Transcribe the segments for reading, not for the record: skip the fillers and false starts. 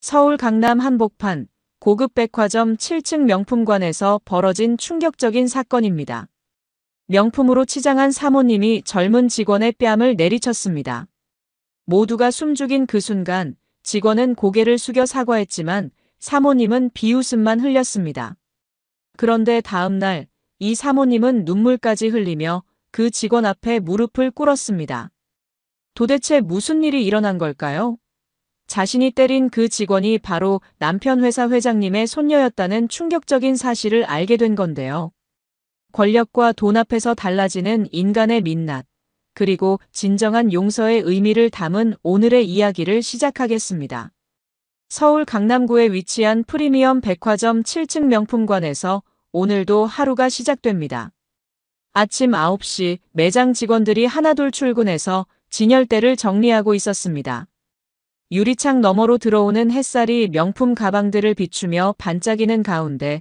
서울 강남 한복판 고급 백화점 7층 명품관에서 벌어진 충격적인 사건입니다. 명품으로 치장한 사모님이 젊은 직원의 뺨을 내리쳤습니다. 모두가 숨죽인 그 순간 직원은 고개를 숙여 사과했지만 사모님은 비웃음만 흘렸습니다. 그런데 다음 날 이 사모님은 눈물까지 흘리며 그 직원 앞에 무릎을 꿇었습니다. 도대체 무슨 일이 일어난 걸까요? 자신이 때린 그 직원이 바로 남편 회사 회장님의 손녀였다는 충격적인 사실을 알게 된 건데요. 권력과 돈 앞에서 달라지는 인간의 민낯, 그리고 진정한 용서의 의미를 담은 오늘의 이야기를 시작하겠습니다. 서울 강남구에 위치한 프리미엄 백화점 7층 명품관에서 오늘도 하루가 시작됩니다. 아침 9시 매장 직원들이 하나둘 출근해서 진열대를 정리하고 있었습니다. 유리창 너머로 들어오는 햇살이 명품 가방들을 비추며 반짝이는 가운데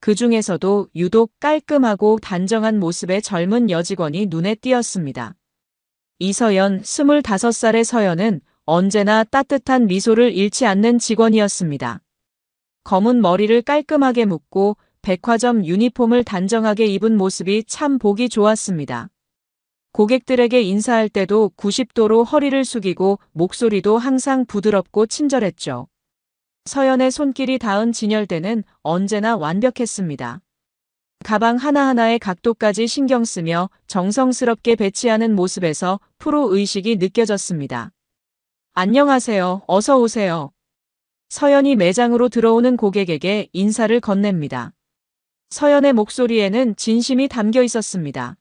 그 중에서도 유독 깔끔하고 단정한 모습의 젊은 여직원이 눈에 띄었습니다. 이서연, 25살의 서연은 언제나 따뜻한 미소를 잃지 않는 직원이었습니다. 검은 머리를 깔끔하게 묶고 백화점 유니폼을 단정하게 입은 모습이 참 보기 좋았습니다. 고객들에게 인사할 때도 90도로 허리를 숙이고 목소리도 항상 부드럽고 친절했죠. 서연의 손길이 닿은 진열대는 언제나 완벽했습니다. 가방 하나하나의 각도까지 신경 쓰며 정성스럽게 배치하는 모습에서 프로 의식이 느껴졌습니다. 안녕하세요. 어서 오세요. 서연이 매장으로 들어오는 고객에게 인사를 건넵니다. 서연의 목소리에는 진심이 담겨 있었습니다.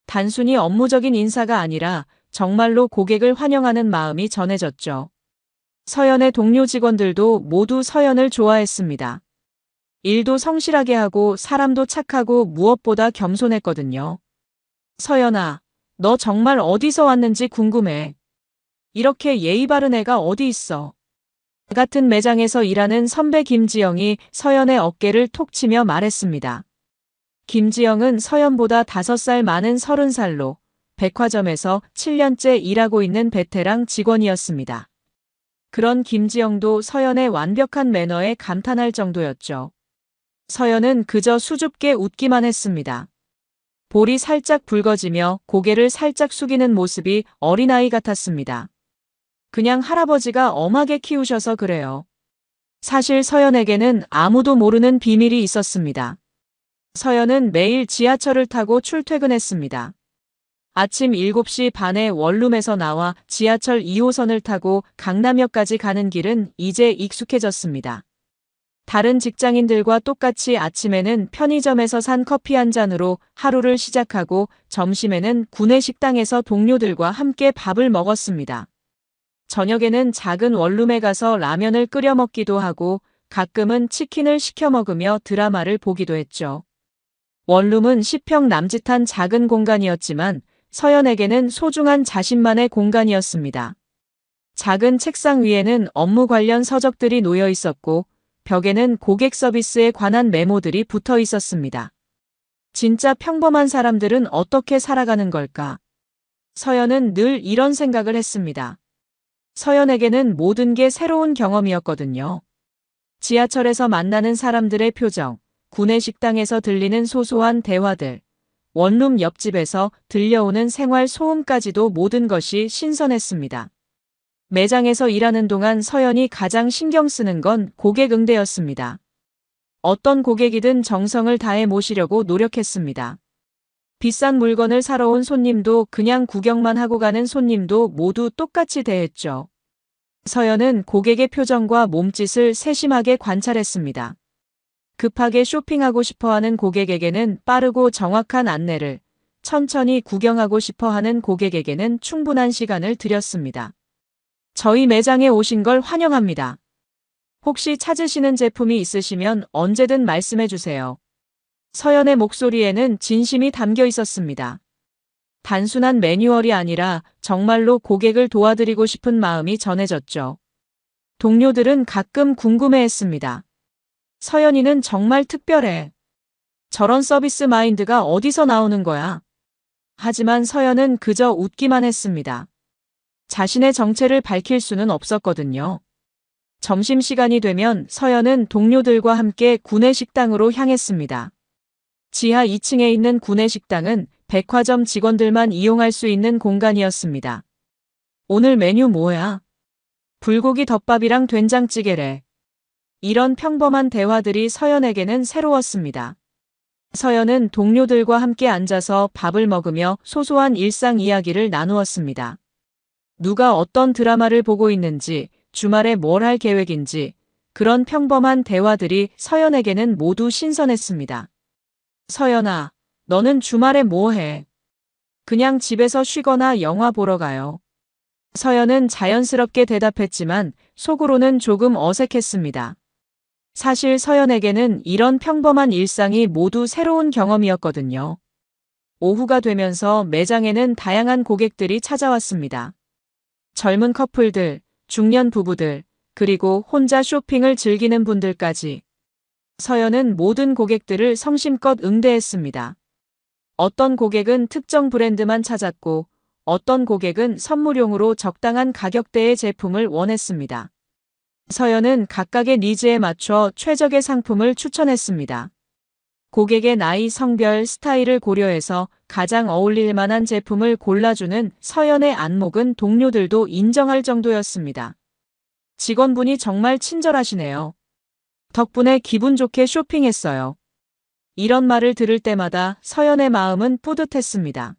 단순히 업무적인 인사가 아니라 정말로 고객을 환영하는 마음이 전해졌죠. 서연의 동료 직원들도 모두 서연을 좋아했습니다. 일도 성실하게 하고 사람도 착하고 무엇보다 겸손했거든요. 서연아, 너 정말 어디서 왔는지 궁금해. 이렇게 예의 바른 애가 어디 있어? 같은 매장에서 일하는 선배 김지영이 서연의 어깨를 톡 치며 말했습니다. 김지영은 서연보다 5살 많은 30살로 백화점에서 7년째 일하고 있는 베테랑 직원이었습니다. 그런 김지영도 서연의 완벽한 매너에 감탄할 정도였죠. 서연은 그저 수줍게 웃기만 했습니다. 볼이 살짝 붉어지며 고개를 살짝 숙이는 모습이 어린아이 같았습니다. 그냥 할아버지가 엄하게 키우셔서 그래요. 사실 서연에게는 아무도 모르는 비밀이 있었습니다. 서연은 매일 지하철을 타고 출퇴근했습니다. 아침 7시 반에 원룸에서 나와 지하철 2호선을 타고 강남역까지 가는 길은 이제 익숙해졌습니다. 다른 직장인들과 똑같이 아침에는 편의점에서 산 커피 한 잔으로 하루를 시작하고 점심에는 구내 식당에서 동료들과 함께 밥을 먹었습니다. 저녁에는 작은 원룸에 가서 라면을 끓여 먹기도 하고 가끔은 치킨을 시켜 먹으며 드라마를 보기도 했죠. 원룸은 10평 남짓한 작은 공간이었지만 서연에게는 소중한 자신만의 공간이었습니다. 작은 책상 위에는 업무 관련 서적들이 놓여 있었고 벽에는 고객 서비스에 관한 메모들이 붙어 있었습니다. 진짜 평범한 사람들은 어떻게 살아가는 걸까? 서연은 늘 이런 생각을 했습니다. 서연에게는 모든 게 새로운 경험이었거든요. 지하철에서 만나는 사람들의 표정, 구내 식당에서 들리는 소소한 대화들, 원룸 옆집에서 들려오는 생활 소음까지도 모든 것이 신선했습니다. 매장에서 일하는 동안 서연이 가장 신경 쓰는 건 고객 응대였습니다. 어떤 고객이든 정성을 다해 모시려고 노력했습니다. 비싼 물건을 사러 온 손님도 그냥 구경만 하고 가는 손님도 모두 똑같이 대했죠. 서연은 고객의 표정과 몸짓을 세심하게 관찰했습니다. 급하게 쇼핑하고 싶어하는 고객에게는 빠르고 정확한 안내를, 천천히 구경하고 싶어하는 고객에게는 충분한 시간을 드렸습니다. 저희 매장에 오신 걸 환영합니다. 혹시 찾으시는 제품이 있으시면 언제든 말씀해 주세요. 서연의 목소리에는 진심이 담겨 있었습니다. 단순한 매뉴얼이 아니라 정말로 고객을 도와드리고 싶은 마음이 전해졌죠. 동료들은 가끔 궁금해했습니다. 서연이는 정말 특별해. 저런 서비스 마인드가 어디서 나오는 거야? 하지만 서연은 그저 웃기만 했습니다. 자신의 정체를 밝힐 수는 없었거든요. 점심시간이 되면 서연은 동료들과 함께 구내식당으로 향했습니다. 지하 2층에 있는 구내식당은 백화점 직원들만 이용할 수 있는 공간이었습니다. 오늘 메뉴 뭐야? 불고기 덮밥이랑 된장찌개래. 이런 평범한 대화들이 서연에게는 새로웠습니다. 서연은 동료들과 함께 앉아서 밥을 먹으며 소소한 일상 이야기를 나누었습니다. 누가 어떤 드라마를 보고 있는지, 주말에 뭘 할 계획인지, 그런 평범한 대화들이 서연에게는 모두 신선했습니다. 서연아, 너는 주말에 뭐 해? 그냥 집에서 쉬거나 영화 보러 가요. 서연은 자연스럽게 대답했지만 속으로는 조금 어색했습니다. 사실 서연에게는 이런 평범한 일상이 모두 새로운 경험이었거든요. 오후가 되면서 매장에는 다양한 고객들이 찾아왔습니다. 젊은 커플들, 중년 부부들, 그리고 혼자 쇼핑을 즐기는 분들까지. 서연은 모든 고객들을 성심껏 응대했습니다. 어떤 고객은 특정 브랜드만 찾았고, 어떤 고객은 선물용으로 적당한 가격대의 제품을 원했습니다. 서연은 각각의 니즈에 맞춰 최적의 상품을 추천했습니다. 고객의 나이, 성별, 스타일을 고려해서 가장 어울릴 만한 제품을 골라주는 서연의 안목은 동료들도 인정할 정도였습니다. 직원분이 정말 친절하시네요. 덕분에 기분 좋게 쇼핑했어요. 이런 말을 들을 때마다 서연의 마음은 뿌듯했습니다.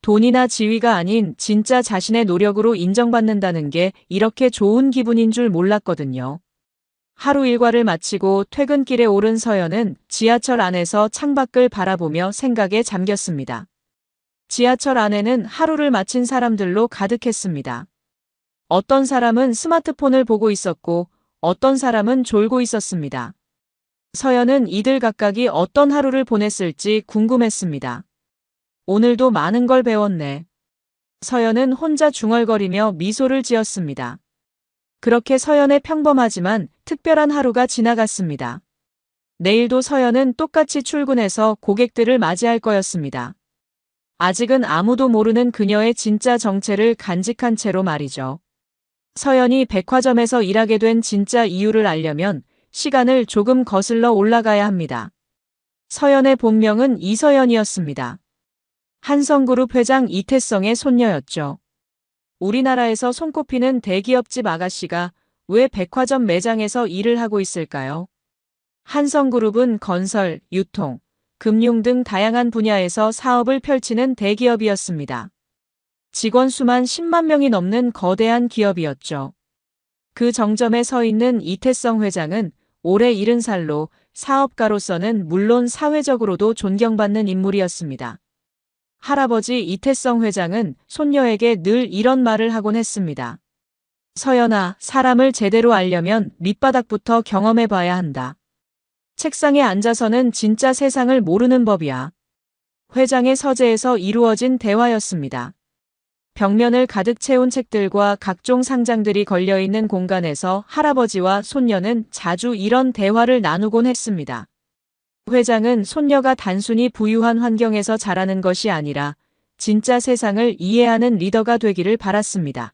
돈이나 지위가 아닌 진짜 자신의 노력으로 인정받는다는 게 이렇게 좋은 기분인 줄 몰랐거든요. 하루 일과를 마치고 퇴근길에 오른 서연은 지하철 안에서 창밖을 바라보며 생각에 잠겼습니다. 지하철 안에는 하루를 마친 사람들로 가득했습니다. 어떤 사람은 스마트폰을 보고 있었고 어떤 사람은 졸고 있었습니다. 서연은 이들 각각이 어떤 하루를 보냈을지 궁금했습니다. 오늘도 많은 걸 배웠네. 서연은 혼자 중얼거리며 미소를 지었습니다. 그렇게 서연의 평범하지만 특별한 하루가 지나갔습니다. 내일도 서연은 똑같이 출근해서 고객들을 맞이할 거였습니다. 아직은 아무도 모르는 그녀의 진짜 정체를 간직한 채로 말이죠. 서연이 백화점에서 일하게 된 진짜 이유를 알려면 시간을 조금 거슬러 올라가야 합니다. 서연의 본명은 이서연이었습니다. 한성그룹 회장 이태성의 손녀였죠. 우리나라에서 손꼽히는 대기업집 아가씨가 왜 백화점 매장에서 일을 하고 있을까요? 한성그룹은 건설, 유통, 금융 등 다양한 분야에서 사업을 펼치는 대기업이었습니다. 직원 수만 10만 명이 넘는 거대한 기업이었죠. 그 정점에 서 있는 이태성 회장은 올해 70살로 사업가로서는 물론 사회적으로도 존경받는 인물이었습니다. 할아버지 이태성 회장은 손녀에게 늘 이런 말을 하곤 했습니다. 서연아, 사람을 제대로 알려면 밑바닥부터 경험해봐야 한다. 책상에 앉아서는 진짜 세상을 모르는 법이야. 회장의 서재에서 이루어진 대화였습니다. 벽면을 가득 채운 책들과 각종 상장들이 걸려있는 공간에서 할아버지와 손녀는 자주 이런 대화를 나누곤 했습니다. 회장은 손녀가 단순히 부유한 환경에서 자라는 것이 아니라 진짜 세상을 이해하는 리더가 되기를 바랐습니다.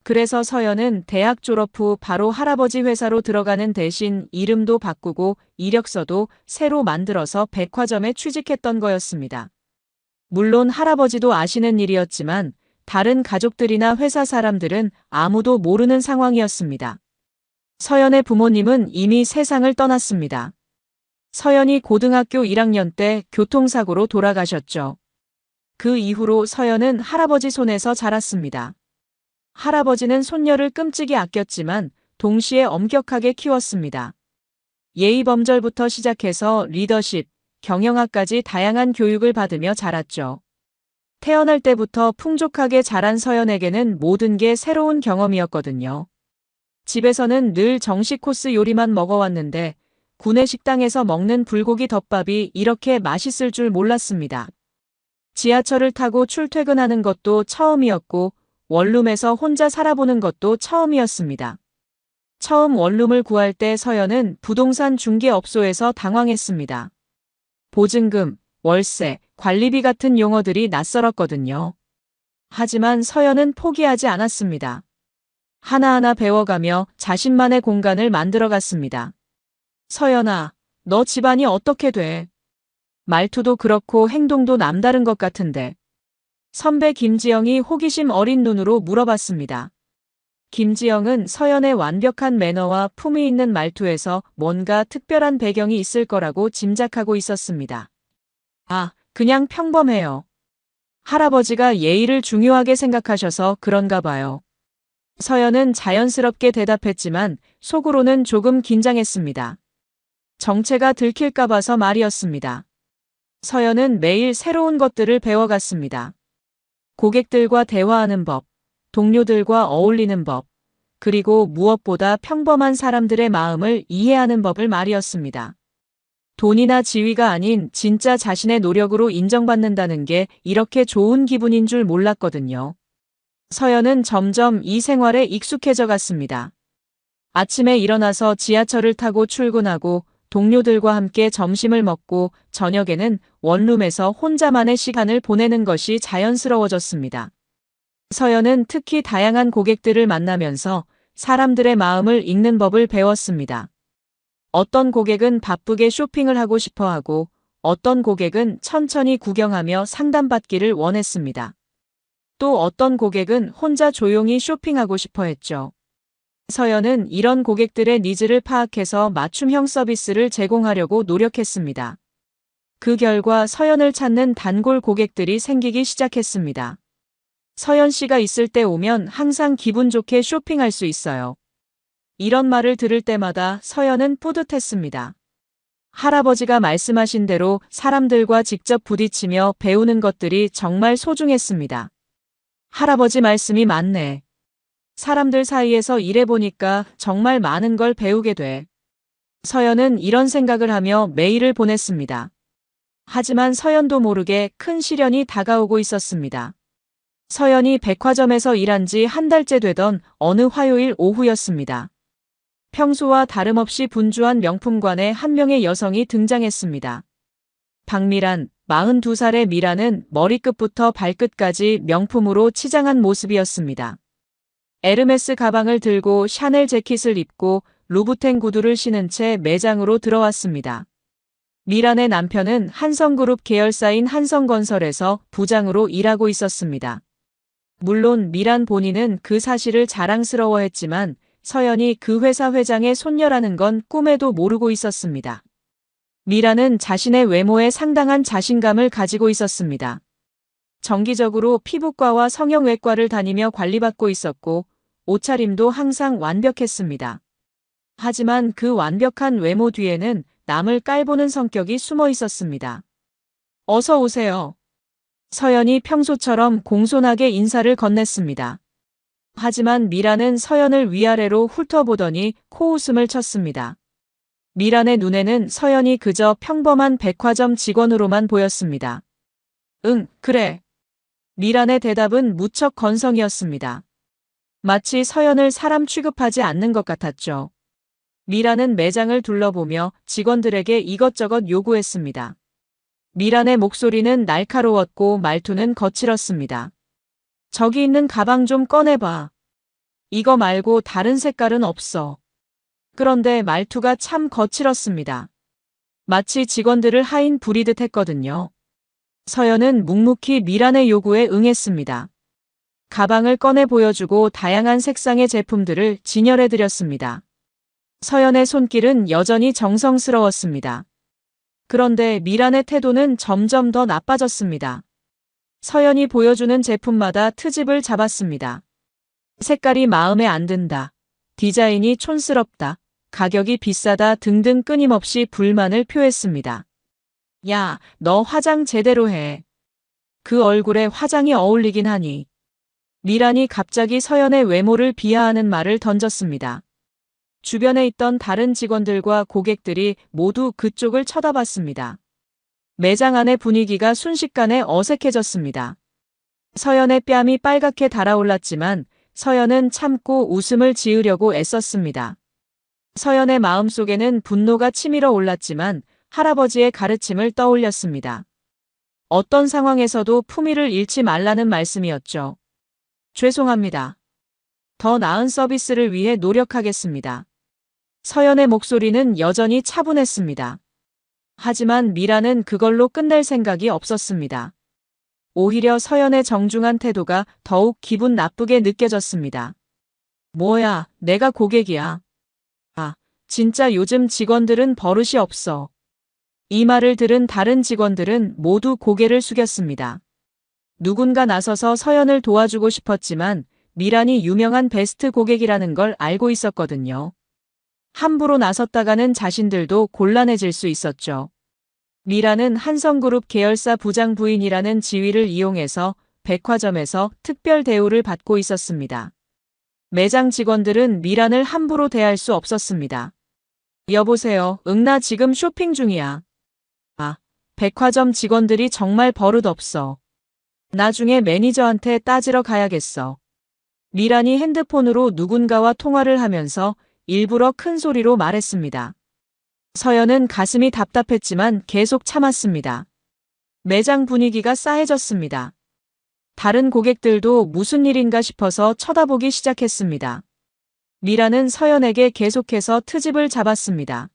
그래서 서연은 대학 졸업 후 바로 할아버지 회사로 들어가는 대신 이름도 바꾸고 이력서도 새로 만들어서 백화점에 취직했던 거였습니다. 물론 할아버지도 아시는 일이었지만 다른 가족들이나 회사 사람들은 아무도 모르는 상황이었습니다. 서연의 부모님은 이미 세상을 떠났습니다. 서연이 고등학교 1학년 때 교통사고로 돌아가셨죠. 그 이후로 서연은 할아버지 손에서 자랐습니다. 할아버지는 손녀를 끔찍이 아꼈지만 동시에 엄격하게 키웠습니다. 예의범절부터 시작해서 리더십, 경영학까지 다양한 교육을 받으며 자랐죠. 태어날 때부터 풍족하게 자란 서연에게는 모든 게 새로운 경험이었거든요. 집에서는 늘 정식 코스 요리만 먹어왔는데 구내식당에서 먹는 불고기 덮밥이 이렇게 맛있을 줄 몰랐습니다. 지하철을 타고 출퇴근하는 것도 처음이었고 원룸에서 혼자 살아보는 것도 처음이었습니다. 처음 원룸을 구할 때 서연은 부동산 중개업소에서 당황했습니다. 보증금, 월세, 관리비 같은 용어들이 낯설었거든요. 하지만 서연은 포기하지 않았습니다. 하나하나 배워가며 자신만의 공간을 만들어갔습니다. 서연아, 너 집안이 어떻게 돼? 말투도 그렇고 행동도 남다른 것 같은데. 선배 김지영이 호기심 어린 눈으로 물어봤습니다. 김지영은 서연의 완벽한 매너와 품위 있는 말투에서 뭔가 특별한 배경이 있을 거라고 짐작하고 있었습니다. 아, 그냥 평범해요. 할아버지가 예의를 중요하게 생각하셔서 그런가 봐요. 서연은 자연스럽게 대답했지만 속으로는 조금 긴장했습니다. 정체가 들킬까 봐서 말이었습니다. 서연은 매일 새로운 것들을 배워갔습니다. 고객들과 대화하는 법, 동료들과 어울리는 법, 그리고 무엇보다 평범한 사람들의 마음을 이해하는 법을 말이었습니다. 돈이나 지위가 아닌 진짜 자신의 노력으로 인정받는다는 게 이렇게 좋은 기분인 줄 몰랐거든요. 서연은 점점 이 생활에 익숙해져 갔습니다. 아침에 일어나서 지하철을 타고 출근하고 동료들과 함께 점심을 먹고 저녁에는 원룸에서 혼자만의 시간을 보내는 것이 자연스러워졌습니다. 서연은 특히 다양한 고객들을 만나면서 사람들의 마음을 읽는 법을 배웠습니다. 어떤 고객은 바쁘게 쇼핑을 하고 싶어 하고 어떤 고객은 천천히 구경하며 상담받기를 원했습니다. 또 어떤 고객은 혼자 조용히 쇼핑하고 싶어 했죠. 서연은 이런 고객들의 니즈를 파악해서 맞춤형 서비스를 제공하려고 노력했습니다. 그 결과 서연을 찾는 단골 고객들이 생기기 시작했습니다. 서연 씨가 있을 때 오면 항상 기분 좋게 쇼핑할 수 있어요. 이런 말을 들을 때마다 서연은 뿌듯했습니다. 할아버지가 말씀하신 대로 사람들과 직접 부딪히며 배우는 것들이 정말 소중했습니다. 할아버지 말씀이 맞네. 사람들 사이에서 일해보니까 정말 많은 걸 배우게 돼. 서연은 이런 생각을 하며 메일을 보냈습니다. 하지만 서연도 모르게 큰 시련이 다가오고 있었습니다. 서연이 백화점에서 일한 지 한 달째 되던 어느 화요일 오후였습니다. 평소와 다름없이 분주한 명품관에 한 명의 여성이 등장했습니다. 박미란, 42살의 미란은 머리끝부터 발끝까지 명품으로 치장한 모습이었습니다. 에르메스 가방을 들고 샤넬 재킷을 입고 루부텐 구두를 신은 채 매장으로 들어왔습니다. 미란의 남편은 한성그룹 계열사인 한성건설에서 부장으로 일하고 있었습니다. 물론 미란 본인은 그 사실을 자랑스러워했지만 서연이 그 회사 회장의 손녀라는 건 꿈에도 모르고 있었습니다. 미란은 자신의 외모에 상당한 자신감을 가지고 있었습니다. 정기적으로 피부과와 성형외과를 다니며 관리받고 있었고 옷차림도 항상 완벽했습니다. 하지만 그 완벽한 외모 뒤에는 남을 깔보는 성격이 숨어 있었습니다. 어서 오세요. 서연이 평소처럼 공손하게 인사를 건넸습니다. 하지만 미란은 서연을 위아래로 훑어보더니 코웃음을 쳤습니다. 미란의 눈에는 서연이 그저 평범한 백화점 직원으로만 보였습니다. 응, 그래. 미란의 대답은 무척 건성이었습니다. 마치 서연을 사람 취급하지 않는 것 같았죠. 미란은 매장을 둘러보며 직원들에게 이것저것 요구했습니다. 미란의 목소리는 날카로웠고 말투는 거칠었습니다. 저기 있는 가방 좀 꺼내봐. 이거 말고 다른 색깔은 없어. 그런데 말투가 참 거칠었습니다. 마치 직원들을 하인 부리듯 했거든요. 서연은 묵묵히 미란의 요구에 응했습니다. 가방을 꺼내 보여주고 다양한 색상의 제품들을 진열해드렸습니다. 서연의 손길은 여전히 정성스러웠습니다. 그런데 미란의 태도는 점점 더 나빠졌습니다. 서연이 보여주는 제품마다 트집을 잡았습니다. 색깔이 마음에 안 든다. 디자인이 촌스럽다. 가격이 비싸다 등등 끊임없이 불만을 표했습니다. 야, 너 화장 제대로 해. 그 얼굴에 화장이 어울리긴 하니. 미란이 갑자기 서연의 외모를 비하하는 말을 던졌습니다. 주변에 있던 다른 직원들과 고객들이 모두 그쪽을 쳐다봤습니다. 매장 안의 분위기가 순식간에 어색해졌습니다. 서연의 뺨이 빨갛게 달아올랐지만 서연은 참고 웃음을 지으려고 애썼습니다. 서연의 마음속에는 분노가 치밀어 올랐지만 할아버지의 가르침을 떠올렸습니다. 어떤 상황에서도 품위를 잃지 말라는 말씀이었죠. 죄송합니다. 더 나은 서비스를 위해 노력하겠습니다. 서연의 목소리는 여전히 차분했습니다. 하지만 미라는 그걸로 끝낼 생각이 없었습니다. 오히려 서연의 정중한 태도가 더욱 기분 나쁘게 느껴졌습니다. 뭐야, 내가 고객이야. 아, 진짜 요즘 직원들은 버릇이 없어. 이 말을 들은 다른 직원들은 모두 고개를 숙였습니다. 누군가 나서서 서연을 도와주고 싶었지만 미란이 유명한 베스트 고객이라는 걸 알고 있었거든요. 함부로 나섰다가는 자신들도 곤란해질 수 있었죠. 미란은 한성그룹 계열사 부장 부인이라는 지위를 이용해서 백화점에서 특별 대우를 받고 있었습니다. 매장 직원들은 미란을 함부로 대할 수 없었습니다. 여보세요, 나 지금 쇼핑 중이야. 아, 백화점 직원들이 정말 버릇없어. 나중에 매니저한테 따지러 가야겠어. 미란이 핸드폰으로 누군가와 통화를 하면서 일부러 큰 소리로 말했습니다. 서연은 가슴이 답답했지만 계속 참았습니다. 매장 분위기가 싸해졌습니다. 다른 고객들도 무슨 일인가 싶어서 쳐다보기 시작했습니다. 미라는 서연에게 계속해서 트집을 잡았습니다.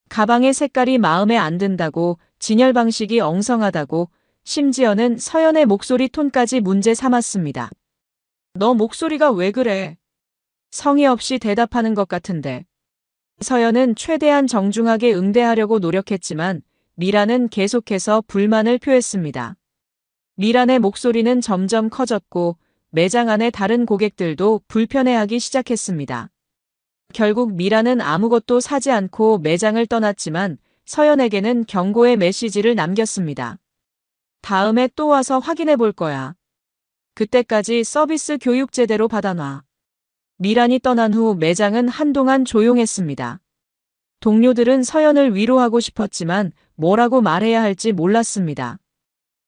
가방의 색깔이 마음에 안 든다고, 진열 방식이 엉성하다고, 심지어는 서연의 목소리 톤까지 문제 삼았습니다. 너 목소리가 왜 그래? 성의 없이 대답하는 것 같은데. 서연은 최대한 정중하게 응대하려고 노력했지만 미라는 계속해서 불만을 표했습니다. 미란의 목소리는 점점 커졌고 매장 안의 다른 고객들도 불편해하기 시작했습니다. 결국 미라는 아무것도 사지 않고 매장을 떠났지만 서연에게는 경고의 메시지를 남겼습니다. 다음에 또 와서 확인해 볼 거야. 그때까지 서비스 교육 제대로 받아놔. 미란이 떠난 후 매장은 한동안 조용했습니다. 동료들은 서연을 위로하고 싶었지만 뭐라고 말해야 할지 몰랐습니다.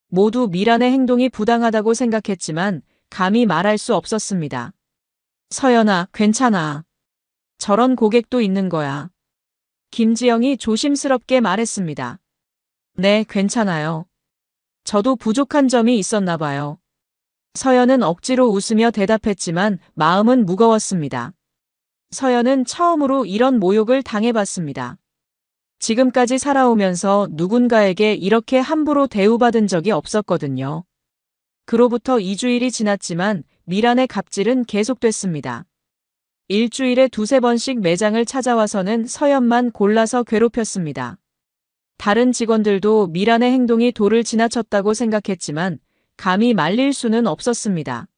모두 미란의 행동이 부당하다고 생각했지만 감히 말할 수 없었습니다. 서연아, 괜찮아. 저런 고객도 있는 거야. 김지영이 조심스럽게 말했습니다. 네, 괜찮아요. 저도 부족한 점이 있었나 봐요. 서연은 억지로 웃으며 대답했지만 마음은 무거웠습니다. 서연은 처음으로 이런 모욕을 당해봤습니다. 지금까지 살아오면서 누군가에게 이렇게 함부로 대우받은 적이 없었거든요. 그로부터 2주일이 지났지만 미란의 갑질은 계속됐습니다. 일주일에 2~3번씩 매장을 찾아와서는 서연만 골라서 괴롭혔습니다. 다른 직원들도 미란의 행동이 도를 지나쳤다고 생각했지만 감히 말릴 수는 없었습니다.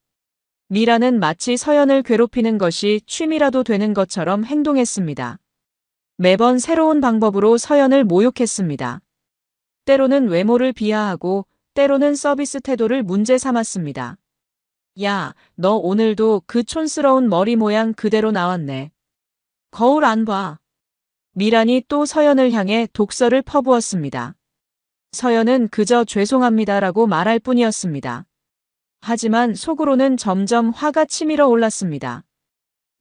미란은 마치 서연을 괴롭히는 것이 취미라도 되는 것처럼 행동했습니다. 매번 새로운 방법으로 서연을 모욕했습니다. 때로는 외모를 비하하고 때로는 서비스 태도를 문제 삼았습니다. 야, 너 오늘도 그 촌스러운 머리 모양 그대로 나왔네. 거울 안 봐. 미란이 또 서연을 향해 독설을 퍼부었습니다. 서연은 그저 죄송합니다라고 말할 뿐이었습니다. 하지만 속으로는 점점 화가 치밀어 올랐습니다.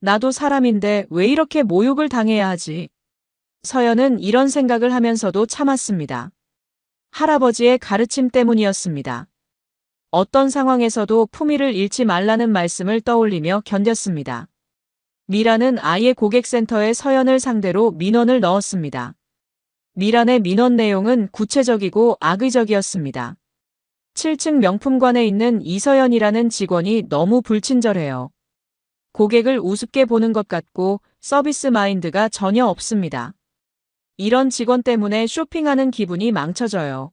나도 사람인데 왜 이렇게 모욕을 당해야 하지? 서연은 이런 생각을 하면서도 참았습니다. 할아버지의 가르침 때문이었습니다. 어떤 상황에서도 품위를 잃지 말라는 말씀을 떠올리며 견뎠습니다. 미란은 아예 고객센터에 서연을 상대로 민원을 넣었습니다. 미란의 민원 내용은 구체적이고 악의적이었습니다. 7층 명품관에 있는 이서연이라는 직원이 너무 불친절해요. 고객을 우습게 보는 것 같고 서비스 마인드가 전혀 없습니다. 이런 직원 때문에 쇼핑하는 기분이 망쳐져요.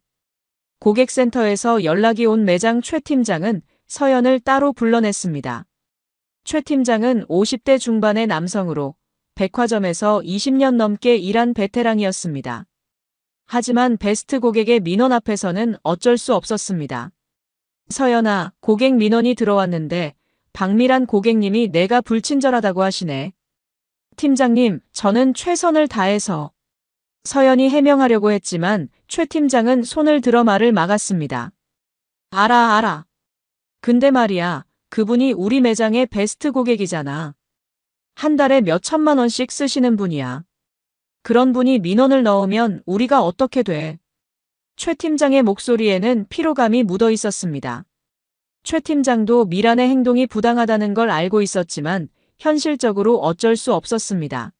고객센터에서 연락이 온 매장 최 팀장은 서연을 따로 불러냈습니다. 최 팀장은 50대 중반의 남성으로 백화점에서 20년 넘게 일한 베테랑이었습니다. 하지만 베스트 고객의 민원 앞에서는 어쩔 수 없었습니다. 서연아, 고객 민원이 들어왔는데 박미란 고객님이 내가 불친절하다고 하시네. 팀장님, 저는 최선을 다해서. 서연이 해명하려고 했지만 최 팀장은 손을 들어 말을 막았습니다. 알아. 근데 말이야, 그분이 우리 매장의 베스트 고객이잖아. 한 달에 몇 천만 원씩 쓰시는 분이야. 그런 분이 민원을 넣으면 우리가 어떻게 돼? 최 팀장의 목소리에는 피로감이 묻어 있었습니다. 최 팀장도 미란의 행동이 부당하다는 걸 알고 있었지만 현실적으로 어쩔 수 없었습니다.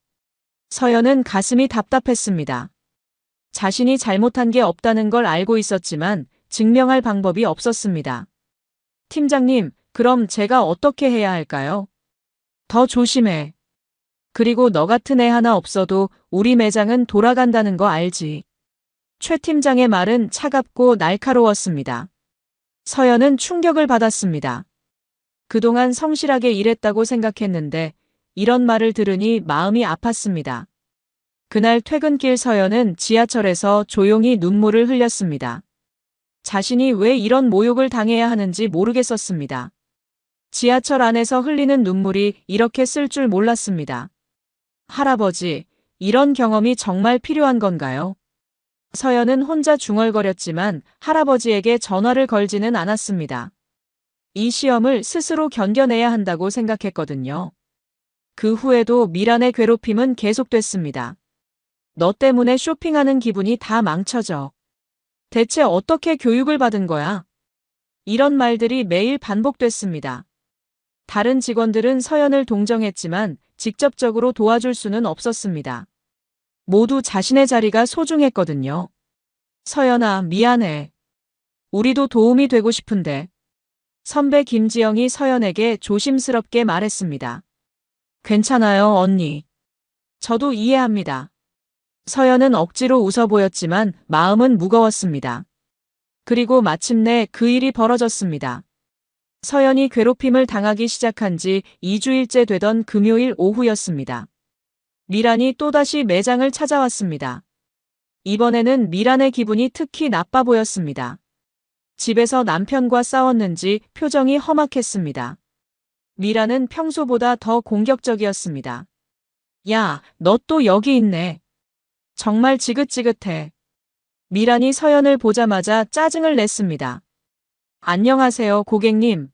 서연은 가슴이 답답했습니다. 자신이 잘못한 게 없다는 걸 알고 있었지만 증명할 방법이 없었습니다. 팀장님, 그럼 제가 어떻게 해야 할까요? 더 조심해. 그리고 너 같은 애 하나 없어도 우리 매장은 돌아간다는 거 알지? 최 팀장의 말은 차갑고 날카로웠습니다. 서연은 충격을 받았습니다. 그동안 성실하게 일했다고 생각했는데 이런 말을 들으니 마음이 아팠습니다. 그날 퇴근길 서연은 지하철에서 조용히 눈물을 흘렸습니다. 자신이 왜 이런 모욕을 당해야 하는지 모르겠었습니다. 지하철 안에서 흘리는 눈물이 이렇게 쓸 줄 몰랐습니다. 할아버지, 이런 경험이 정말 필요한 건가요? 서연은 혼자 중얼거렸지만 할아버지에게 전화를 걸지는 않았습니다. 이 시험을 스스로 견뎌내야 한다고 생각했거든요. 그 후에도 미란의 괴롭힘은 계속됐습니다. 너 때문에 쇼핑하는 기분이 다 망쳐져. 대체 어떻게 교육을 받은 거야? 이런 말들이 매일 반복됐습니다. 다른 직원들은 서연을 동정했지만 직접적으로 도와줄 수는 없었습니다. 모두 자신의 자리가 소중했거든요. 서연아, 미안해. 우리도 도움이 되고 싶은데. 선배 김지영이 서연에게 조심스럽게 말했습니다. 괜찮아요, 언니. 저도 이해합니다. 서연은 억지로 웃어 보였지만 마음은 무거웠습니다. 그리고 마침내 그 일이 벌어졌습니다. 서연이 괴롭힘을 당하기 시작한 지 2주일째 되던 금요일 오후였습니다. 미란이 또다시 매장을 찾아왔습니다. 이번에는 미란의 기분이 특히 나빠 보였습니다. 집에서 남편과 싸웠는지 표정이 험악했습니다. 미란은 평소보다 더 공격적이었습니다. 야, 너 또 여기 있네. 정말 지긋지긋해. 미란이 서연을 보자마자 짜증을 냈습니다. 안녕하세요, 고객님.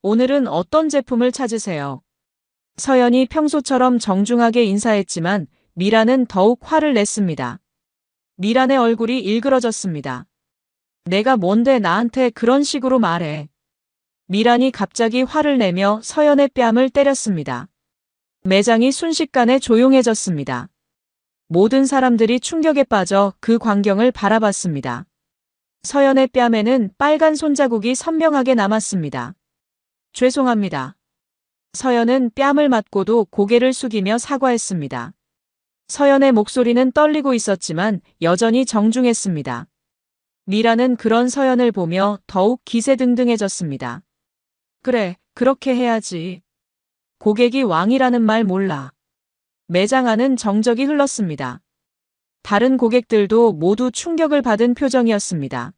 오늘은 어떤 제품을 찾으세요? 서연이 평소처럼 정중하게 인사했지만 미란은 더욱 화를 냈습니다. 미란의 얼굴이 일그러졌습니다. 내가 뭔데 나한테 그런 식으로 말해. 미란이 갑자기 화를 내며 서연의 뺨을 때렸습니다. 매장이 순식간에 조용해졌습니다. 모든 사람들이 충격에 빠져 그 광경을 바라봤습니다. 서연의 뺨에는 빨간 손자국이 선명하게 남았습니다. 죄송합니다. 서연은 뺨을 맞고도 고개를 숙이며 사과했습니다. 서연의 목소리는 떨리고 있었지만 여전히 정중했습니다. 미라는 그런 서연을 보며 더욱 기세등등해졌습니다. 그래, 그렇게 해야지. 고객이 왕이라는 말 몰라. 매장 안은 정적이 흘렀습니다. 다른 고객들도 모두 충격을 받은 표정이었습니다.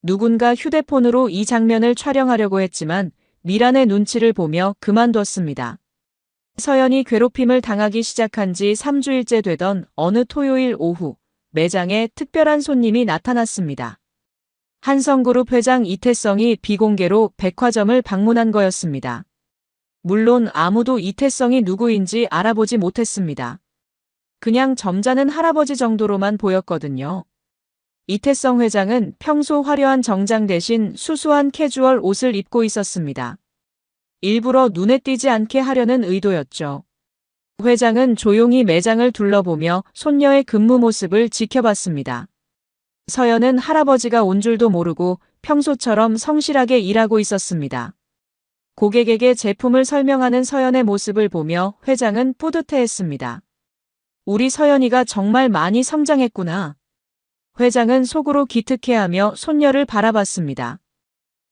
누군가 휴대폰으로 이 장면을 촬영하려고 했지만 미란의 눈치를 보며 그만뒀습니다. 서연이 괴롭힘을 당하기 시작한 지 3주일째 되던 어느 토요일 오후 매장에 특별한 손님이 나타났습니다. 한성그룹 회장 이태성이 비공개로 백화점을 방문한 거였습니다. 물론 아무도 이태성이 누구인지 알아보지 못했습니다. 그냥 점잖은 할아버지 정도로만 보였거든요. 이태성 회장은 평소 화려한 정장 대신 수수한 캐주얼 옷을 입고 있었습니다. 일부러 눈에 띄지 않게 하려는 의도였죠. 회장은 조용히 매장을 둘러보며 손녀의 근무 모습을 지켜봤습니다. 서연은 할아버지가 온 줄도 모르고 평소처럼 성실하게 일하고 있었습니다. 고객에게 제품을 설명하는 서연의 모습을 보며 회장은 뿌듯해했습니다. 우리 서연이가 정말 많이 성장했구나. 회장은 속으로 기특해하며 손녀를 바라봤습니다.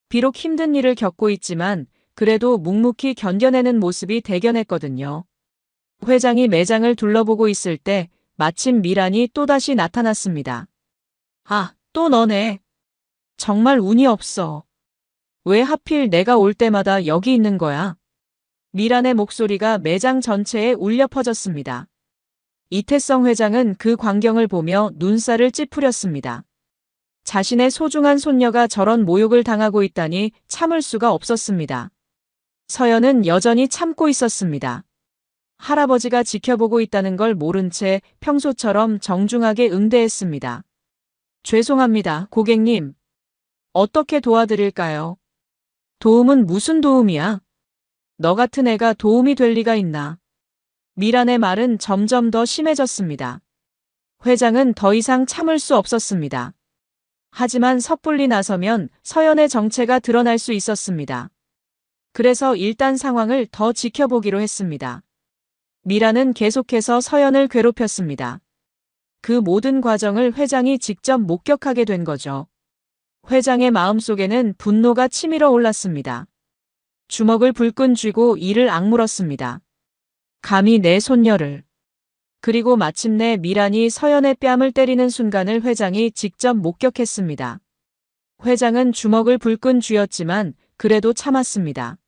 비록 힘든 일을 겪고 있지만 그래도 묵묵히 견뎌내는 모습이 대견했거든요. 회장이 매장을 둘러보고 있을 때 마침 미란이 또다시 나타났습니다. 아, 또 너네. 정말 운이 없어. 왜 하필 내가 올 때마다 여기 있는 거야? 미란의 목소리가 매장 전체에 울려 퍼졌습니다. 이태성 회장은 그 광경을 보며 눈살을 찌푸렸습니다. 자신의 소중한 손녀가 저런 모욕을 당하고 있다니 참을 수가 없었습니다. 서연은 여전히 참고 있었습니다. 할아버지가 지켜보고 있다는 걸 모른 채 평소처럼 정중하게 응대했습니다. 죄송합니다, 고객님. 어떻게 도와드릴까요? 도움은 무슨 도움이야? 너 같은 애가 도움이 될 리가 있나? 미란의 말은 점점 더 심해졌습니다. 회장은 더 이상 참을 수 없었습니다. 하지만 섣불리 나서면 서연의 정체가 드러날 수 있었습니다. 그래서 일단 상황을 더 지켜보기로 했습니다. 미란은 계속해서 서연을 괴롭혔습니다. 그 모든 과정을 회장이 직접 목격하게 된 거죠. 회장의 마음속에는 분노가 치밀어 올랐습니다. 주먹을 불끈 쥐고 이를 악물었습니다. 감히 내 손녀를. 그리고 마침내 미란이 서연의 뺨을 때리는 순간을 회장이 직접 목격했습니다. 회장은 주먹을 불끈 쥐었지만 그래도 참았습니다.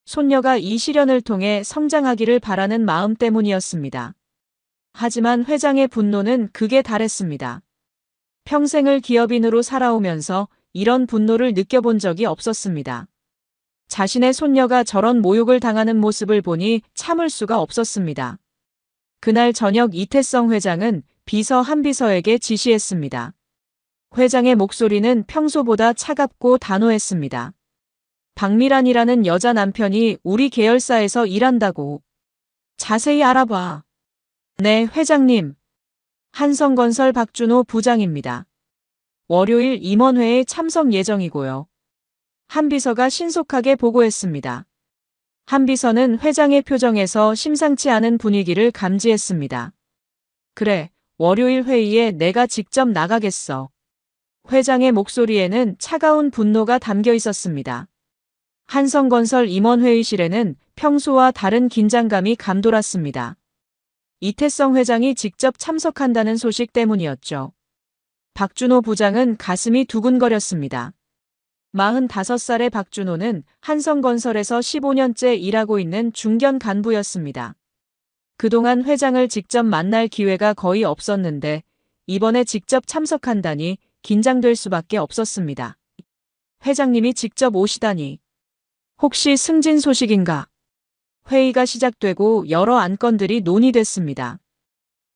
손녀가 이 시련을 통해 성장하기를 바라는 마음 때문이었습니다. 하지만 회장의 분노는 극에 달했습니다. 평생을 기업인으로 살아오면서 이런 분노를 느껴본 적이 없었습니다. 자신의 손녀가 저런 모욕을 당하는 모습을 보니 참을 수가 없었습니다. 그날 저녁 이태성 회장은 비서 한비서에게 지시했습니다. 회장의 목소리는 평소보다 차갑고 단호했습니다. 박미란이라는 여자 남편이 우리 계열사에서 일한다고. 자세히 알아봐. 네, 회장님. 한성건설 박준호 부장입니다. 월요일 임원회에 참석 예정이고요. 한비서가 신속하게 보고했습니다. 한비서는 회장의 표정에서 심상치 않은 분위기를 감지했습니다. 그래, 월요일 회의에 내가 직접 나가겠어. 회장의 목소리에는 차가운 분노가 담겨 있었습니다. 한성건설 임원회의실에는 평소와 다른 긴장감이 감돌았습니다. 이태성 회장이 직접 참석한다는 소식 때문이었죠. 박준호 부장은 가슴이 두근거렸습니다. 45살의 박준호는 한성건설에서 15년째 일하고 있는 중견 간부였습니다. 그동안 회장을 직접 만날 기회가 거의 없었는데 이번에 직접 참석한다니 긴장될 수밖에 없었습니다. 회장님이 직접 오시다니. 혹시 승진 소식인가? 회의가 시작되고 여러 안건들이 논의됐습니다.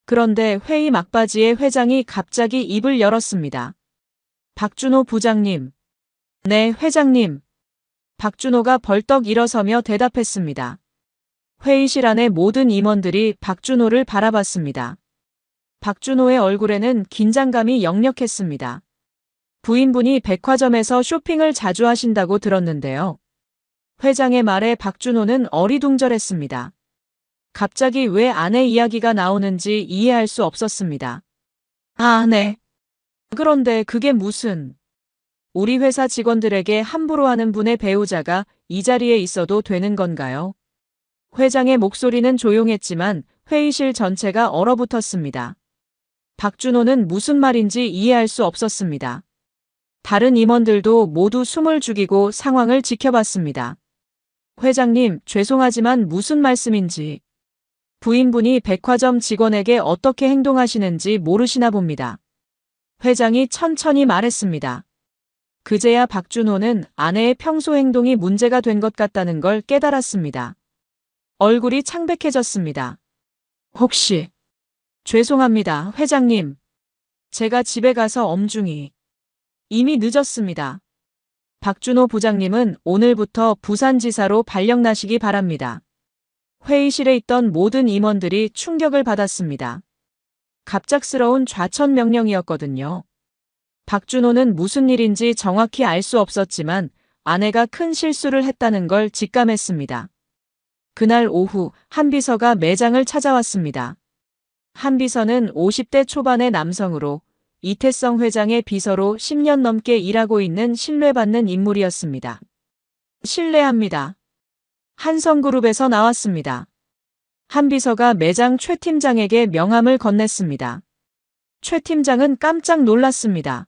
그런데 회의 막바지에 회장이 갑자기 입을 열었습니다. 박준호 부장님. 네, 회장님. 박준호가 벌떡 일어서며 대답했습니다. 회의실 안의 모든 임원들이 박준호를 바라봤습니다. 박준호의 얼굴에는 긴장감이 역력했습니다. 부인분이 백화점에서 쇼핑을 자주 하신다고 들었는데요. 회장의 말에 박준호는 어리둥절했습니다. 갑자기 왜 아내 이야기가 나오는지 이해할 수 없었습니다. 아, 네. 그런데 그게 무슨... 우리 회사 직원들에게 함부로 하는 분의 배우자가 이 자리에 있어도 되는 건가요? 회장의 목소리는 조용했지만 회의실 전체가 얼어붙었습니다. 박준호는 무슨 말인지 이해할 수 없었습니다. 다른 임원들도 모두 숨을 죽이고 상황을 지켜봤습니다. 회장님, 죄송하지만 무슨 말씀인지. 부인분이 백화점 직원에게 어떻게 행동하시는지 모르시나 봅니다. 회장이 천천히 말했습니다. 그제야 박준호는 아내의 평소 행동이 문제가 된 것 같다는 걸 깨달았습니다. 얼굴이 창백해졌습니다. 혹시... 죄송합니다, 회장님. 제가 집에 가서 엄중히... 이미 늦었습니다. 박준호 부장님은 오늘부터 부산지사로 발령나시기 바랍니다. 회의실에 있던 모든 임원들이 충격을 받았습니다. 갑작스러운 좌천 명령이었거든요. 박준호는 무슨 일인지 정확히 알 수 없었지만 아내가 큰 실수를 했다는 걸 직감했습니다. 그날 오후 한비서가 매장을 찾아왔습니다. 한비서는 50대 초반의 남성으로 이태성 회장의 비서로 10년 넘게 일하고 있는 신뢰받는 인물이었습니다. 실례합니다. 한성그룹에서 나왔습니다. 한비서가 매장 최 팀장에게 명함을 건넸습니다. 최 팀장은 깜짝 놀랐습니다.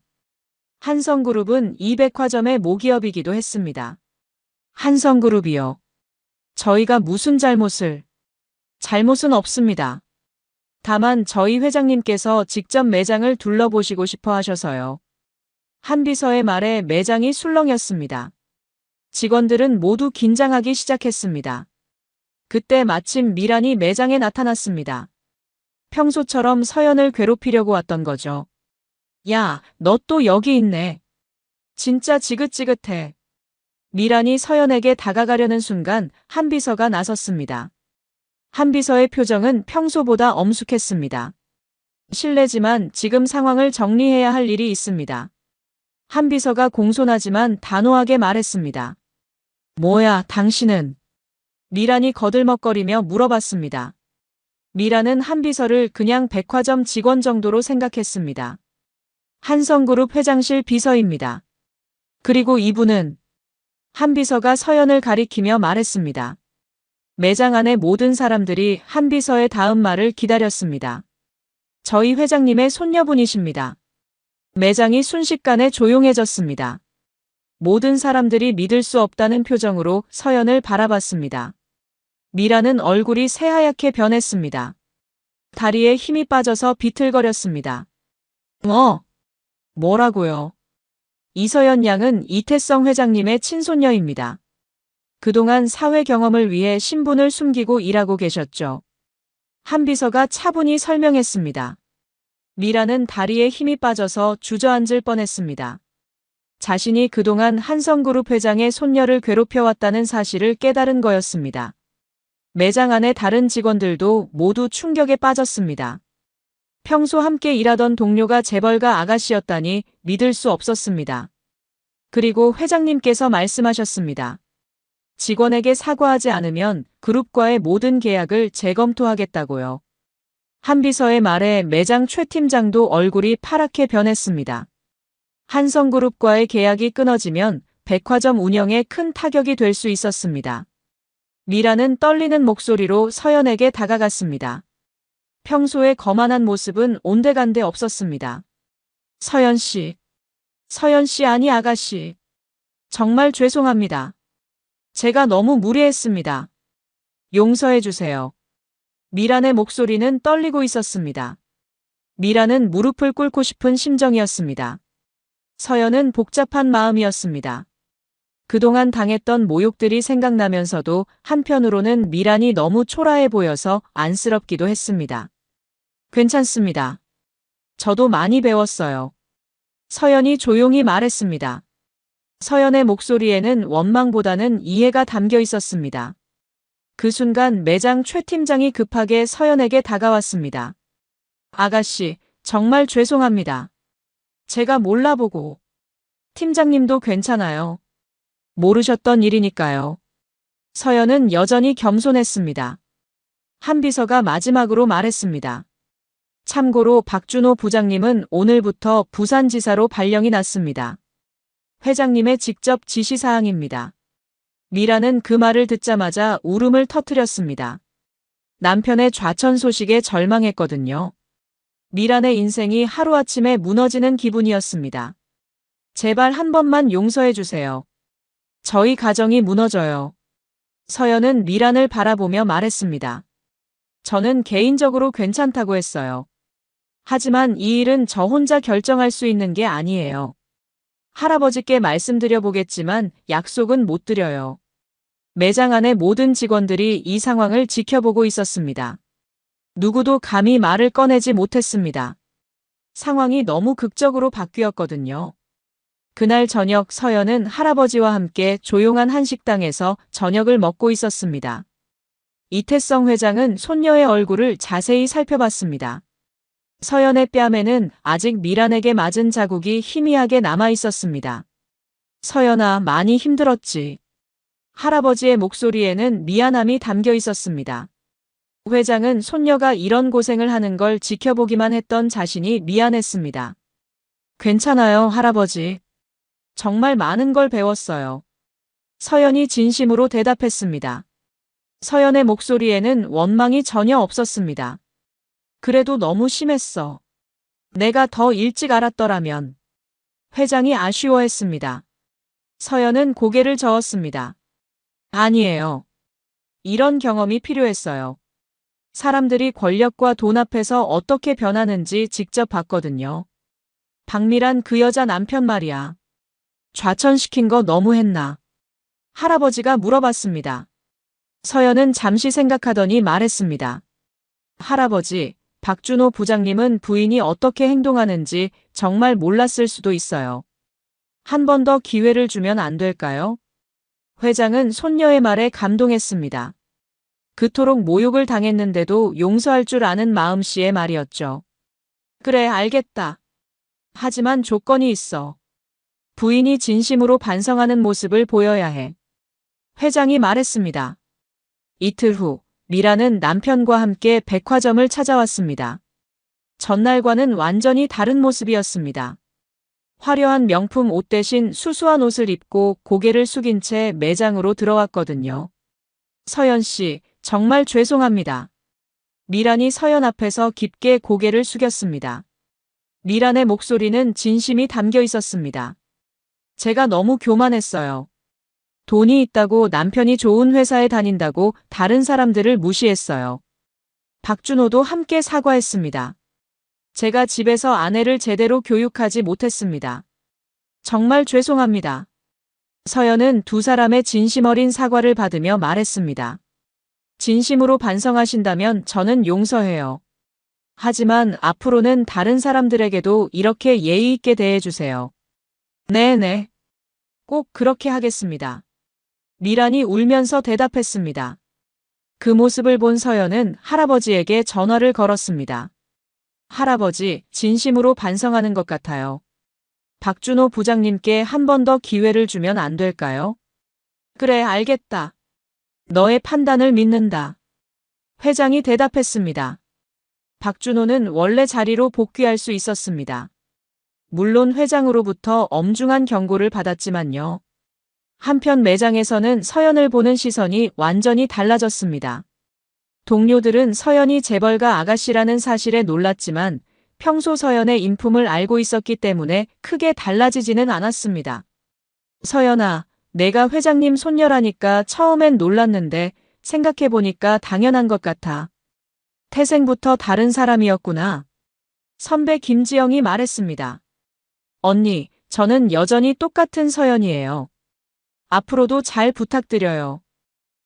한성그룹은 이 백화점의 모기업이기도 했습니다. 한성그룹이요. 저희가 무슨 잘못을... 잘못은 없습니다. 다만 저희 회장님께서 직접 매장을 둘러보시고 싶어 하셔서요. 한비서의 말에 매장이 술렁였습니다. 직원들은 모두 긴장하기 시작했습니다. 그때 마침 미란이 매장에 나타났습니다. 평소처럼 서연을 괴롭히려고 왔던 거죠. 야, 너 또 여기 있네. 진짜 지긋지긋해. 미란이 서연에게 다가가려는 순간 한 비서가 나섰습니다. 한 비서의 표정은 평소보다 엄숙했습니다. 실례지만 지금 상황을 정리해야 할 일이 있습니다. 한 비서가 공손하지만 단호하게 말했습니다. 뭐야, 당신은? 미란이 거들먹거리며 물어봤습니다. 미란은 한 비서를 그냥 백화점 직원 정도로 생각했습니다. 한성그룹 회장실 비서입니다. 그리고 이분은? 한 비서가 서연을 가리키며 말했습니다. 매장 안의 모든 사람들이 한 비서의 다음 말을 기다렸습니다. 저희 회장님의 손녀분이십니다. 매장이 순식간에 조용해졌습니다. 모든 사람들이 믿을 수 없다는 표정으로 서연을 바라봤습니다. 미라는 얼굴이 새하얗게 변했습니다. 다리에 힘이 빠져서 비틀거렸습니다. 뭐라고요? 이서연 양은 이태성 회장님의 친손녀입니다. 그동안 사회 경험을 위해 신분을 숨기고 일하고 계셨죠. 한 비서가 차분히 설명했습니다. 미라는 다리에 힘이 빠져서 주저앉을 뻔했습니다. 자신이 그동안 한성그룹 회장의 손녀를 괴롭혀왔다는 사실을 깨달은 거였습니다. 매장 안의 다른 직원들도 모두 충격에 빠졌습니다. 평소 함께 일하던 동료가 재벌가 아가씨였다니 믿을 수 없었습니다. 그리고 회장님께서 말씀하셨습니다. 직원에게 사과하지 않으면 그룹과의 모든 계약을 재검토하겠다고요. 한 비서의 말에 매장 최 팀장도 얼굴이 파랗게 변했습니다. 한성그룹과의 계약이 끊어지면 백화점 운영에 큰 타격이 될 수 있었습니다. 미라는 떨리는 목소리로 서연에게 다가갔습니다. 평소에 거만한 모습은 온데간데 없었습니다. 서연 씨. 서연 씨 아니 아가씨. 정말 죄송합니다. 제가 너무 무례했습니다. 용서해 주세요. 미란의 목소리는 떨리고 있었습니다. 미란은 무릎을 꿇고 싶은 심정이었습니다. 서연은 복잡한 마음이었습니다. 그동안 당했던 모욕들이 생각나면서도 한편으로는 미란이 너무 초라해 보여서 안쓰럽기도 했습니다. 괜찮습니다. 저도 많이 배웠어요. 서연이 조용히 말했습니다. 서연의 목소리에는 원망보다는 이해가 담겨 있었습니다. 그 순간 매장 최 팀장이 급하게 서연에게 다가왔습니다. 아가씨, 정말 죄송합니다. 제가 몰라보고. 팀장님도 괜찮아요. 모르셨던 일이니까요. 서연은 여전히 겸손했습니다. 한 비서가 마지막으로 말했습니다. 참고로 박준호 부장님은 오늘부터 부산지사로 발령이 났습니다. 회장님의 직접 지시사항입니다. 미라는 그 말을 듣자마자 울음을 터뜨렸습니다. 남편의 좌천 소식에 절망했거든요. 미란의 인생이 하루아침에 무너지는 기분이었습니다. 제발 한 번만 용서해 주세요. 저희 가정이 무너져요. 서연은 미란을 바라보며 말했습니다. 저는 개인적으로 괜찮다고 했어요. 하지만 이 일은 저 혼자 결정할 수 있는 게 아니에요. 할아버지께 말씀드려 보겠지만 약속은 못 드려요. 매장 안의 모든 직원들이 이 상황을 지켜보고 있었습니다. 누구도 감히 말을 꺼내지 못했습니다. 상황이 너무 극적으로 바뀌었거든요. 그날 저녁 서연은 할아버지와 함께 조용한 한식당에서 저녁을 먹고 있었습니다. 이태성 회장은 손녀의 얼굴을 자세히 살펴봤습니다. 서연의 뺨에는 아직 미란에게 맞은 자국이 희미하게 남아 있었습니다. 서연아, 많이 힘들었지. 할아버지의 목소리에는 미안함이 담겨 있었습니다. 회장은 손녀가 이런 고생을 하는 걸 지켜보기만 했던 자신이 미안했습니다. 괜찮아요, 할아버지. 정말 많은 걸 배웠어요. 서연이 진심으로 대답했습니다. 서연의 목소리에는 원망이 전혀 없었습니다. 그래도 너무 심했어. 내가 더 일찍 알았더라면. 회장이 아쉬워했습니다. 서연은 고개를 저었습니다. 아니에요. 이런 경험이 필요했어요. 사람들이 권력과 돈 앞에서 어떻게 변하는지 직접 봤거든요. 박미란 그 여자 남편 말이야. 좌천시킨 거 너무했나? 할아버지가 물어봤습니다. 서연은 잠시 생각하더니 말했습니다. 할아버지, 박준호 부장님은 부인이 어떻게 행동하는지 정말 몰랐을 수도 있어요. 한 번 더 기회를 주면 안 될까요? 회장은 손녀의 말에 감동했습니다. 그토록 모욕을 당했는데도 용서할 줄 아는 마음씨의 말이었죠. 그래, 알겠다. 하지만 조건이 있어. 부인이 진심으로 반성하는 모습을 보여야 해. 회장이 말했습니다. 이틀 후, 미라는 남편과 함께 백화점을 찾아왔습니다. 전날과는 완전히 다른 모습이었습니다. 화려한 명품 옷 대신 수수한 옷을 입고 고개를 숙인 채 매장으로 들어왔거든요. 서연 씨, 정말 죄송합니다. 미란이 서연 앞에서 깊게 고개를 숙였습니다. 미란의 목소리는 진심이 담겨 있었습니다. 제가 너무 교만했어요. 돈이 있다고 남편이 좋은 회사에 다닌다고 다른 사람들을 무시했어요. 박준호도 함께 사과했습니다. 제가 집에서 아내를 제대로 교육하지 못했습니다. 정말 죄송합니다. 서연은 두 사람의 진심 어린 사과를 받으며 말했습니다. 진심으로 반성하신다면 저는 용서해요. 하지만 앞으로는 다른 사람들에게도 이렇게 예의 있게 대해주세요. 네네. 꼭 그렇게 하겠습니다. 미란이 울면서 대답했습니다. 그 모습을 본 서연은 할아버지에게 전화를 걸었습니다. 할아버지, 진심으로 반성하는 것 같아요. 박준호 부장님께 한 번 더 기회를 주면 안 될까요? 그래, 알겠다. 너의 판단을 믿는다. 회장이 대답했습니다. 박준호는 원래 자리로 복귀할 수 있었습니다. 물론 회장으로부터 엄중한 경고를 받았지만요. 한편 매장에서는 서연을 보는 시선이 완전히 달라졌습니다. 동료들은 서연이 재벌가 아가씨라는 사실에 놀랐지만 평소 서연의 인품을 알고 있었기 때문에 크게 달라지지는 않았습니다. 서연아, 내가 회장님 손녀라니까 처음엔 놀랐는데 생각해보니까 당연한 것 같아. 태생부터 다른 사람이었구나. 선배 김지영이 말했습니다. 언니, 저는 여전히 똑같은 서연이에요. 앞으로도 잘 부탁드려요.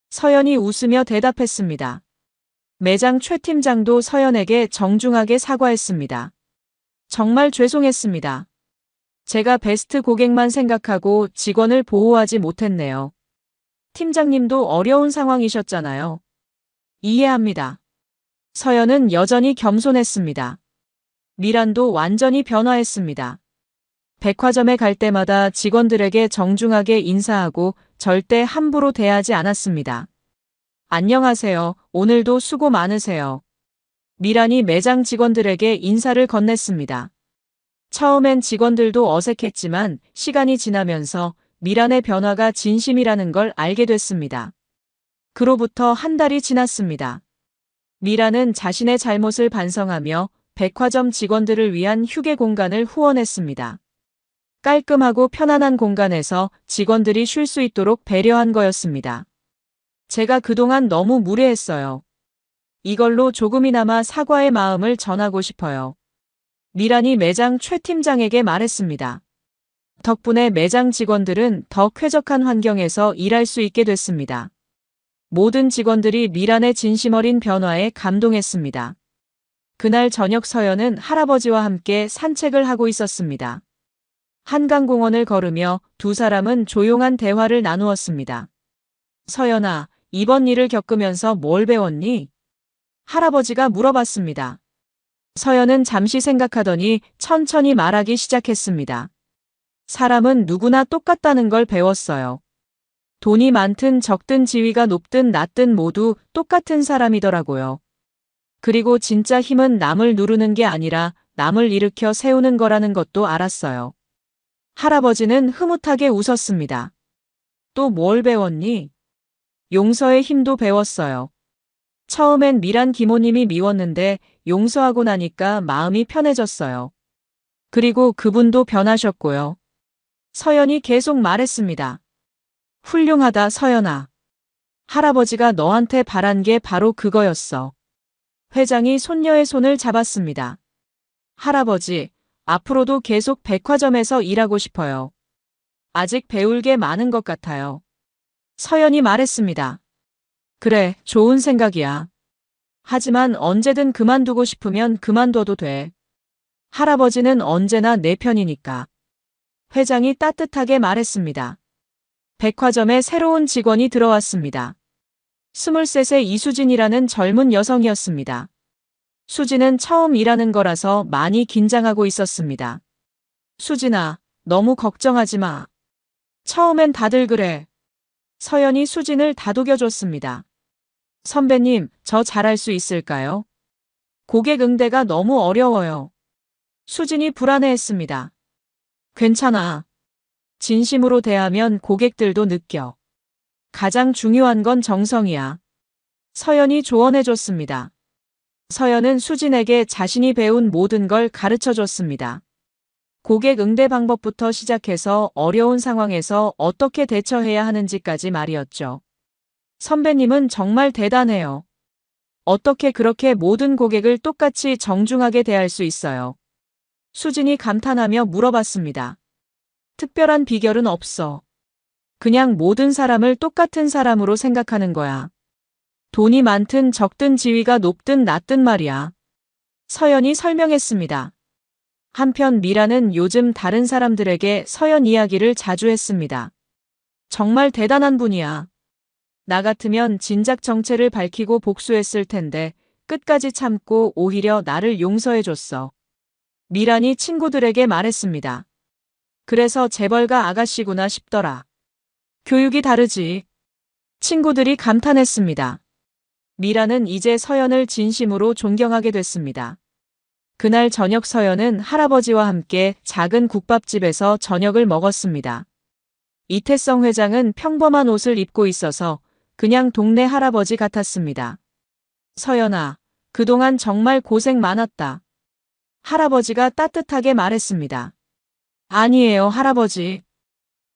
서연이 웃으며 대답했습니다. 매장 최 팀장도 서연에게 정중하게 사과했습니다. 정말 죄송했습니다. 제가 베스트 고객만 생각하고 직원을 보호하지 못했네요. 팀장님도 어려운 상황이셨잖아요. 이해합니다. 서연은 여전히 겸손했습니다. 미란도 완전히 변화했습니다. 백화점에 갈 때마다 직원들에게 정중하게 인사하고 절대 함부로 대하지 않았습니다. 안녕하세요. 오늘도 수고 많으세요. 미란이 매장 직원들에게 인사를 건넸습니다. 처음엔 직원들도 어색했지만 시간이 지나면서 미란의 변화가 진심이라는 걸 알게 됐습니다. 그로부터 한 달이 지났습니다. 미란은 자신의 잘못을 반성하며 백화점 직원들을 위한 휴게 공간을 후원했습니다. 깔끔하고 편안한 공간에서 직원들이 쉴 수 있도록 배려한 거였습니다. 제가 그동안 너무 무례했어요. 이걸로 조금이나마 사과의 마음을 전하고 싶어요. 미란이 매장 최 팀장에게 말했습니다. 덕분에 매장 직원들은 더 쾌적한 환경에서 일할 수 있게 됐습니다. 모든 직원들이 미란의 진심 어린 변화에 감동했습니다. 그날 저녁 서연은 할아버지와 함께 산책을 하고 있었습니다. 한강공원을 걸으며 두 사람은 조용한 대화를 나누었습니다. 서연아, 이번 일을 겪으면서 뭘 배웠니? 할아버지가 물어봤습니다. 서연은 잠시 생각하더니 천천히 말하기 시작했습니다. 사람은 누구나 똑같다는 걸 배웠어요. 돈이 많든 적든 지위가 높든 낮든 모두 똑같은 사람이더라고요. 그리고 진짜 힘은 남을 누르는 게 아니라 남을 일으켜 세우는 거라는 것도 알았어요. 할아버지는 흐뭇하게 웃었습니다. 또 뭘 배웠니? 용서의 힘도 배웠어요. 처음엔 미란 기모님이 미웠는데 용서하고 나니까 마음이 편해졌어요. 그리고 그분도 변하셨고요. 서연이 계속 말했습니다. 훌륭하다, 서연아. 할아버지가 너한테 바란 게 바로 그거였어. 회장이 손녀의 손을 잡았습니다. 할아버지, 앞으로도 계속 백화점에서 일하고 싶어요. 아직 배울 게 많은 것 같아요. 서연이 말했습니다. 그래, 좋은 생각이야. 하지만 언제든 그만두고 싶으면 그만둬도 돼. 할아버지는 언제나 내 편이니까. 회장이 따뜻하게 말했습니다. 백화점에 새로운 직원이 들어왔습니다. 23세 이수진이라는 젊은 여성이었습니다. 수진은 처음 일하는 거라서 많이 긴장하고 있었습니다. 수진아, 너무 걱정하지 마. 처음엔 다들 그래. 서연이 수진을 다독여줬습니다. 선배님, 저 잘할 수 있을까요? 고객 응대가 너무 어려워요. 수진이 불안해했습니다. 괜찮아. 진심으로 대하면 고객들도 느껴. 가장 중요한 건 정성이야. 서연이 조언해줬습니다. 서연은 수진에게 자신이 배운 모든 걸 가르쳐줬습니다. 고객 응대 방법부터 시작해서 어려운 상황에서 어떻게 대처해야 하는지까지 말이었죠. 선배님은 정말 대단해요. 어떻게 그렇게 모든 고객을 똑같이 정중하게 대할 수 있어요? 수진이 감탄하며 물어봤습니다. 특별한 비결은 없어. 그냥 모든 사람을 똑같은 사람으로 생각하는 거야. 돈이 많든 적든 지위가 높든 낮든 말이야. 서연이 설명했습니다. 한편 미라는 요즘 다른 사람들에게 서연 이야기를 자주 했습니다. 정말 대단한 분이야. 나 같으면 진작 정체를 밝히고 복수했을 텐데 끝까지 참고 오히려 나를 용서해줬어. 미란이 친구들에게 말했습니다. 그래서 재벌가 아가씨구나 싶더라. 교육이 다르지. 친구들이 감탄했습니다. 미라는 이제 서연을 진심으로 존경하게 됐습니다. 그날 저녁 서연은 할아버지와 함께 작은 국밥집에서 저녁을 먹었습니다. 이태성 회장은 평범한 옷을 입고 있어서 그냥 동네 할아버지 같았습니다. 서연아, 그동안 정말 고생 많았다. 할아버지가 따뜻하게 말했습니다. 아니에요, 할아버지.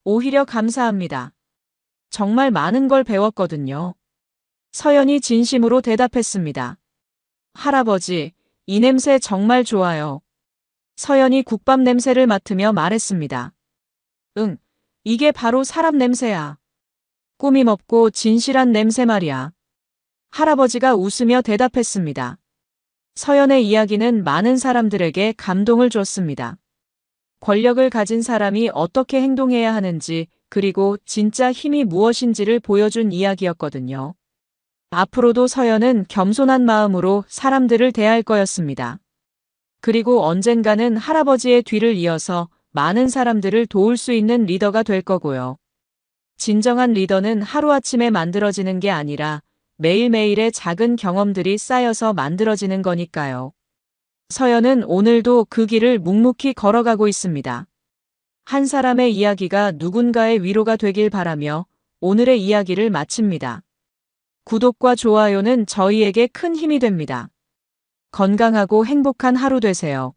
오히려 감사합니다. 정말 많은 걸 배웠거든요. 서연이 진심으로 대답했습니다. 할아버지, 이 냄새 정말 좋아요. 서연이 국밥 냄새를 맡으며 말했습니다. 응, 이게 바로 사람 냄새야. 꾸밈 없고 진실한 냄새 말이야. 할아버지가 웃으며 대답했습니다. 서연의 이야기는 많은 사람들에게 감동을 줬습니다. 권력을 가진 사람이 어떻게 행동해야 하는지, 그리고 진짜 힘이 무엇인지를 보여준 이야기였거든요. 앞으로도 서연은 겸손한 마음으로 사람들을 대할 거였습니다. 그리고 언젠가는 할아버지의 뒤를 이어서 많은 사람들을 도울 수 있는 리더가 될 거고요. 진정한 리더는 하루아침에 만들어지는 게 아니라 매일매일의 작은 경험들이 쌓여서 만들어지는 거니까요. 서연은 오늘도 그 길을 묵묵히 걸어가고 있습니다. 한 사람의 이야기가 누군가의 위로가 되길 바라며 오늘의 이야기를 마칩니다. 구독과 좋아요는 저희에게 큰 힘이 됩니다. 건강하고 행복한 하루 되세요.